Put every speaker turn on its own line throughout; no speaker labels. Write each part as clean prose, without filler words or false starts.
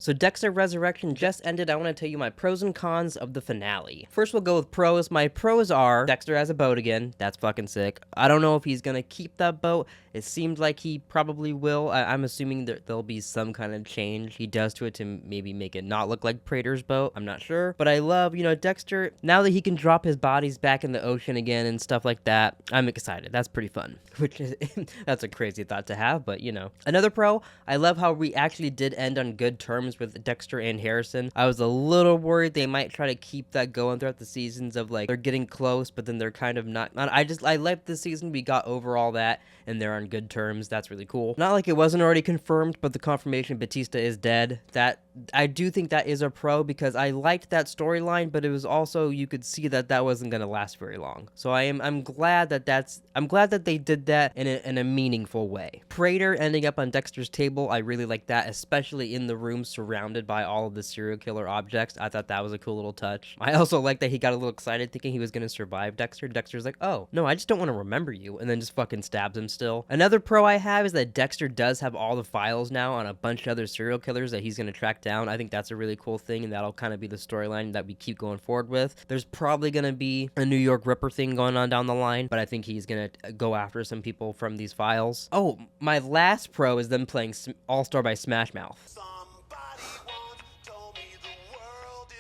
So Dexter Resurrection just ended. I want to tell you my pros and cons of the finale. First, we'll go with pros. My pros are Dexter has a boat again. That's fucking sick. I don't know if he's gonna keep that boat. It seemed like he probably will. I'm assuming that there'll be some kind of change he does to it to maybe make it not look like Prater's boat. I'm not sure. But I love, Dexter, now that he can drop his bodies back in the ocean again and stuff like that, I'm excited. That's pretty fun. Which is, that's a crazy thought to have, but Another pro, I love how we actually did end on good terms with Dexter and Harrison. I was a little worried they might try to keep that going throughout the seasons of like they're getting close, but then they're kind of not. I liked this season. We got over all that and they're on good terms. That's really cool. Not like it wasn't already confirmed, but the confirmation Batista is dead. That I do think that is a pro because I liked that storyline, but it was also you could see that that wasn't going to last very long. So I'm glad that they did that in a meaningful way. Prater ending up on Dexter's table, I really like that, especially in the room surrounded by all of the serial killer objects. I thought that was a cool little touch. I also like that he got a little excited thinking he was going to survive Dexter. Dexter's like, oh, no, I just don't want to remember you, and then just fucking stabs him still. Another pro I have is that Dexter does have all the files now on a bunch of other serial killers that he's going to track down. I think that's a really cool thing, and that'll kind of be the storyline that we keep going forward with. There's probably going to be a New York Ripper thing going on down the line, but I think he's going to go after some people from these files. Oh, my last pro is them playing All-Star by Smash Mouth.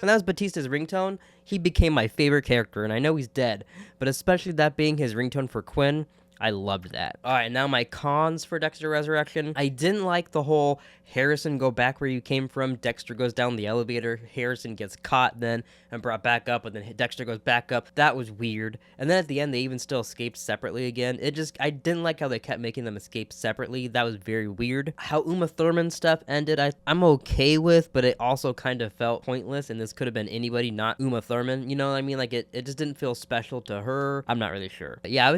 When that was Batista's ringtone, he became my favorite character, and I know he's dead, but especially that being his ringtone for Quinn, I loved that. All right, now my cons for Dexter Resurrection. I didn't like the whole Harrison go back where you came from. Dexter goes down the elevator. Harrison gets caught then and brought back up, and then Dexter goes back up. That was weird. And then at the end, they even still escaped separately again. I didn't like how they kept making them escape separately. That was very weird. How Uma Thurman stuff ended, I'm okay with, but it also kind of felt pointless, and this could have been anybody, not Uma Thurman. You know what I mean? Like, it just didn't feel special to her. I'm not really sure. But yeah, I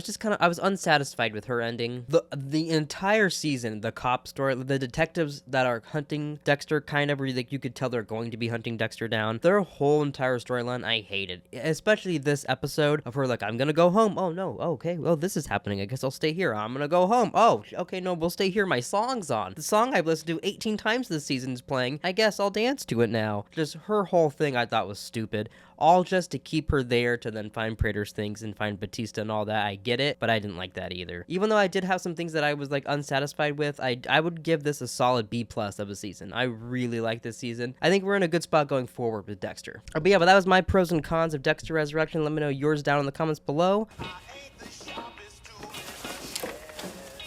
was unsatisfied with her ending. The entire season, the cop story, the detectives that are hunting Dexter, kind of where you could tell they're going to be hunting Dexter down. Their whole entire storyline, I hated. Especially this episode of her like, I'm gonna go home. Oh no, okay, well this is happening. I guess I'll stay here. I'm gonna go home. Oh, okay, no, we'll stay here. My song's on. The song I've listened to 18 times this season is playing. I guess I'll dance to it now. Just her whole thing I thought was stupid. All just to keep her there to then find Prater's things and find Batista and all that. I get it, but I didn't like that either. Even though I did have some things that I was like unsatisfied with, I would give this a solid B+ of a season. I really like this season. I think we're in a good spot going forward with Dexter. But yeah, but that was my pros and cons of Dexter Resurrection. Let me know yours down in the comments below.